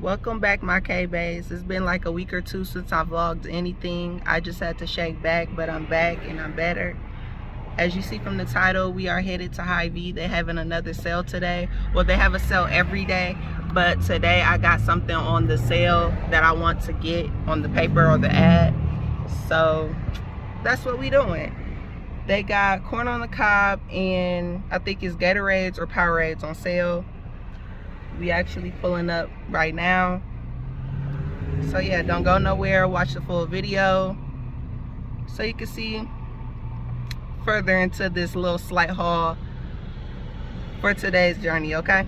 Welcome back, my K-Bays. It's been like a week or two since I vlogged anything. I just had to shake back, but I'm back and I'm better. As you see from the title, we are headed to Hyvee. They're having another sale today. Well, they have a sale every day, but today I got something on the sale that I want to get on the paper or the ad. So that's what we doing. They got corn on the cob and I think it's Gatorades or Powerades on sale. We actually pulling up right now. So yeah, don't go nowhere. Watch the full video so you can see further into this little slight haul for today's journey, okay?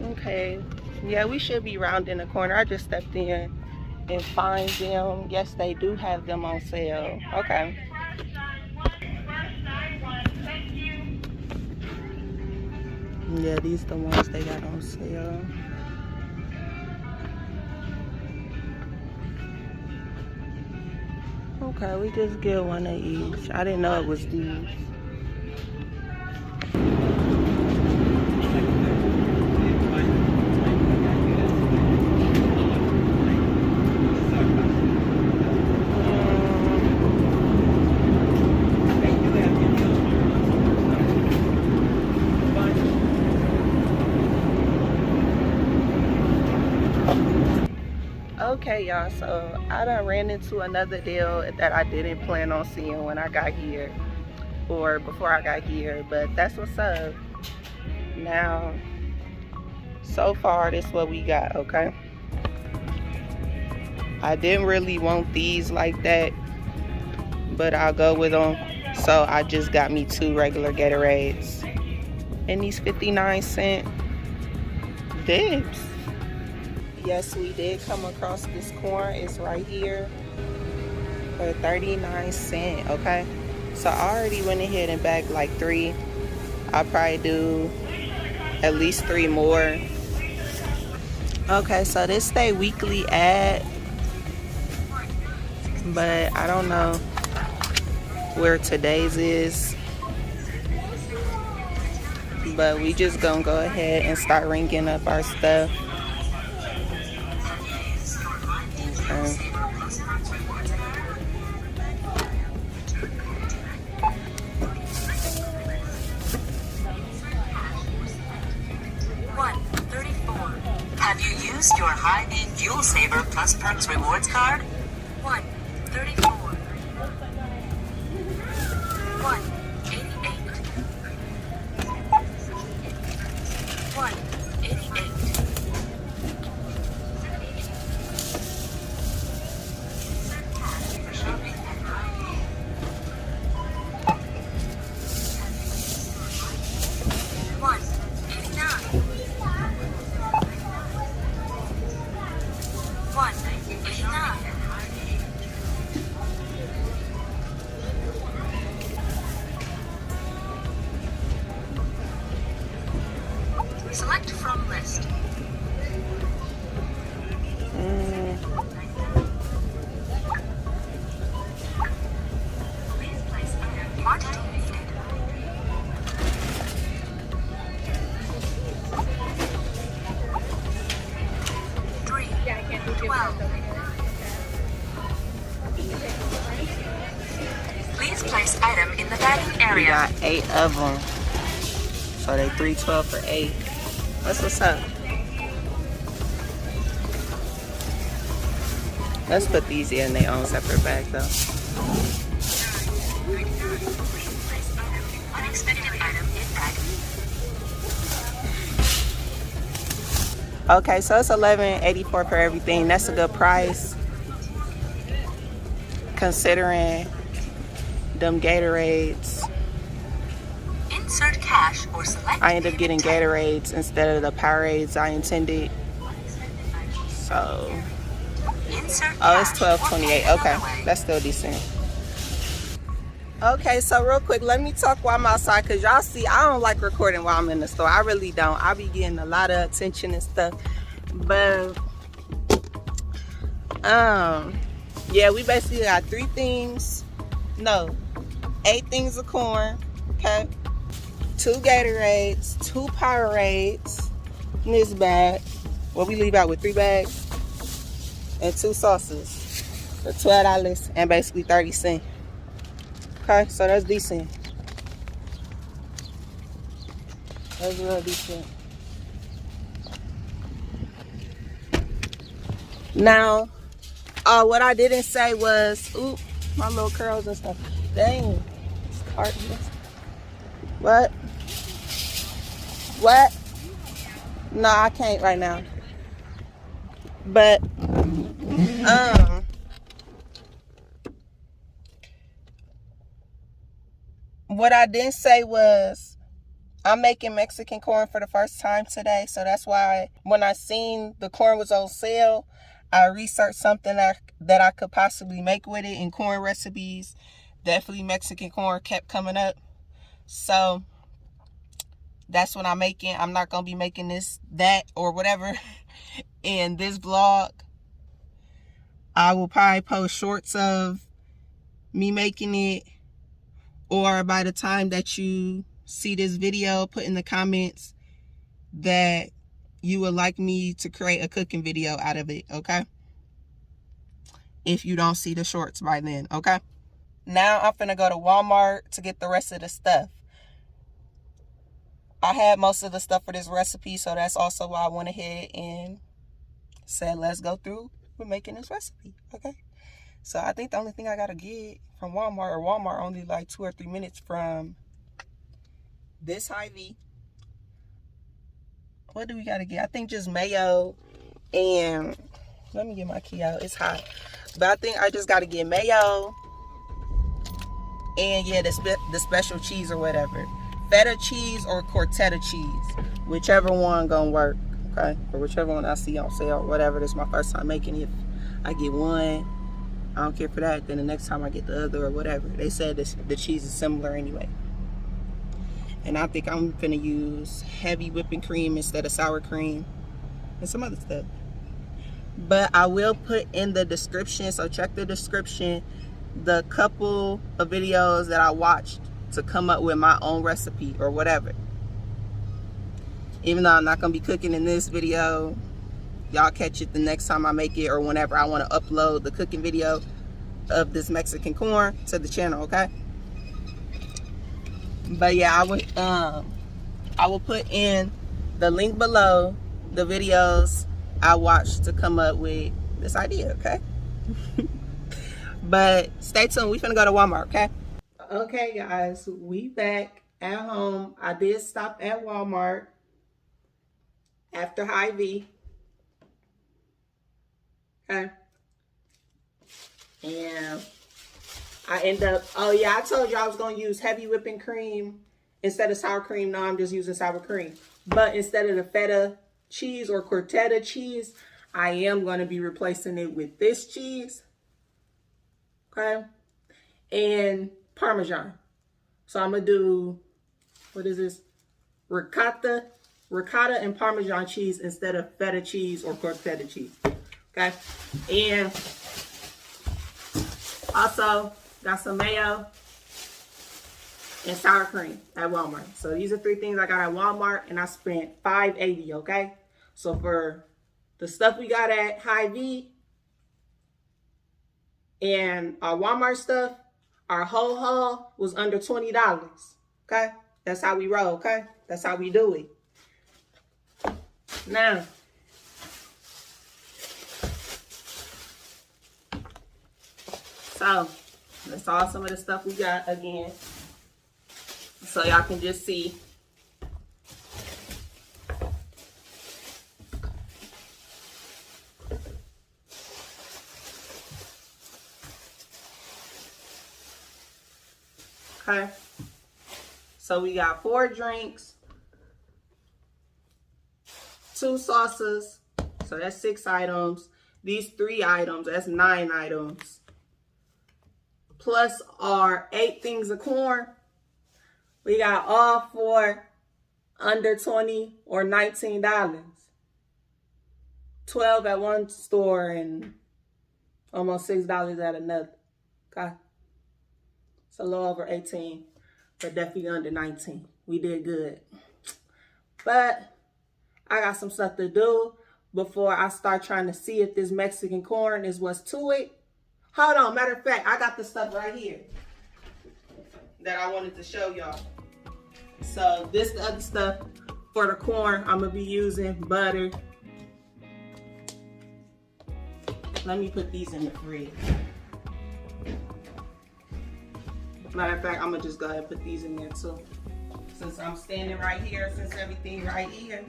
Okay, yeah, we should be rounding the corner. I just stepped in and find them. Yes, they do have them on sale. Okay. Yeah, these the ones they got on sale. Okay, we just get one of each. I didn't know it was these. Okay, y'all, so I done ran into another deal that I didn't plan on seeing when I got here or before I got here, but that's what's up. Now, so far, this is what we got, okay? I didn't really want these like that, but I'll go with them. So I just got me 2 regular Gatorades and these 59-cent dips. Yes, we did come across this corn. It's right here for 39 cents, okay? So I already went ahead and bagged like 3. I'll probably do at least 3 more. Okay, so this stay weekly ad, but I don't know where today's is. But we just gonna go ahead and start ringing up our stuff. Have you used your Hyvee Fuel Saver Plus Perks Rewards card? 134. 188. 188. Select from list. Please place quantity needed. 3. 12. Please place item in the bagging area. We got 8 of them. So they 312 for 8. That's what's up. Let's put these in their own separate bag though. Unexpected item in bag. Okay, so it's $11.84 for everything. That's a good price considering them Gatorades. Insert cash or select. I ended up getting Gatorades instead of the Powerades I intended. So, Insert oh, it's cash. $12.28. Okay, that's still decent. Okay, so real quick, let me talk while I'm outside, because y'all see, I don't like recording while I'm in the store. I really don't. I be getting a lot of attention and stuff. But, yeah, we basically got 8 things of corn, okay? 2 Gatorades, 2 Powerades in this bag. What we leave out with 3 bags and 2 sauces for $12 and basically 30 cents. Okay, so that's decent. That's real decent. Now, what I didn't say was, oop, my little curls and stuff. Dang, it's carton. What? What? No, I can't right now. But, what I didn't say was, I'm making Mexican corn for the first time today. So that's why when I seen the corn was on sale, I researched something that I could possibly make with it, and corn recipes. Definitely Mexican corn kept coming up. So that's what I'm making. I'm not going to be making this, that, or whatever in this vlog. I will probably post shorts of me making it, or by the time that you see this video, put in the comments that you would like me to create a cooking video out of it, okay? If you don't see the shorts by then, okay? Now I'm finna go to Walmart to get the rest of the stuff. I had most of the stuff for this recipe, so that's also why I went ahead and said let's go through with making this recipe, okay? So I think the only thing I gotta get from Walmart, or Walmart only like 2 or 3 minutes from this Hy-Vee. What do we gotta get? I think just mayo and, let me get my key out, it's hot. But I think I just gotta get mayo and yeah, the special cheese or whatever. Feta cheese or Cortetta cheese, whichever one gonna work, okay? Or whichever one I see on sale, whatever. This is my first time making it. If I get one, I don't care for that, then the next time I get the other or whatever. They said the cheese is similar anyway. And I think I'm gonna use heavy whipping cream instead of sour cream and some other stuff. But I will put in the description, so check the description, the couple of videos that I watched to come up with my own recipe or whatever. Even though I'm not gonna be cooking in this video, y'all catch it the next time I make it, or whenever I want to upload the cooking video of this Mexican corn to the channel, okay? But yeah, I will put in the link below the videos I watched to come up with this idea, okay? But stay tuned, we finna go to Walmart, okay? Okay guys, we back at home. I did stop at Walmart after Hy-Vee, okay? And I end up, oh yeah, I told you I was gonna use heavy whipping cream instead of sour cream. No, I'm just using sour cream. But instead of the feta cheese or Cortetta cheese, I am gonna be replacing it with this cheese, okay? And Parmesan. So I'm gonna do, what is this? Ricotta and Parmesan cheese instead of feta cheese or Cortetta cheese, okay? And also got some mayo and sour cream at Walmart. So these are 3 things I got at Walmart, and I spent $5.80, okay? So for the stuff we got at Hy-Vee and our Walmart stuff, our whole haul was under $20, okay? That's how we roll, okay? That's how we do it. Now, so that's all some of the stuff we got again, so y'all can just see. Okay, so we got 4 drinks, 2 sauces, so that's 6 items. These 3 items, that's 9 items. Plus our 8 things of corn. We got all 4 under $20 or $19. 12 at one store and almost $6 at another. Okay. It's a little over 18, but definitely under 19. We did good. But I got some stuff to do. before I start trying to see if this Mexican corn is what's to it. Hold on, matter of fact, I got the stuff right here that I wanted to show y'all. So this the other stuff for the corn. I'm gonna be using butter. Let me put these in the fridge. Matter of fact, I'm gonna just go ahead and put these in there too. Since I'm standing right here, since everything right here.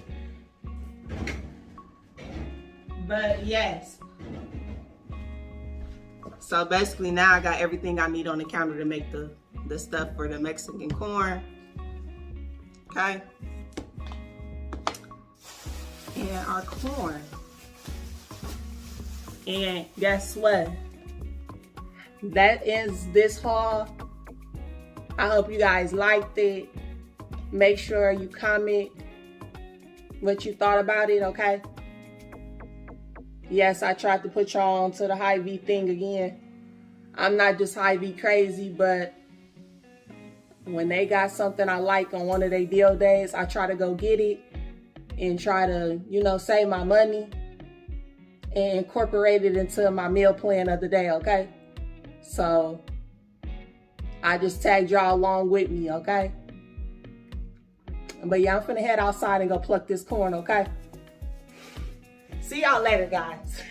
But yes. So basically now I got everything I need on the counter to make the stuff for the Mexican corn. Okay. And our corn. And guess what? That is this haul. I hope you guys liked it. Make sure you comment what you thought about it, okay? Yes, I tried to put y'all onto the Hyvee thing again. I'm not just Hyvee crazy, but when they got something I like on one of their deal days, I try to go get it and try to, you know, save my money and incorporate it into my meal plan of the day, okay? So I just tagged y'all along with me, okay? But yeah, I'm finna head outside and go pluck this corn, okay? See y'all later, guys.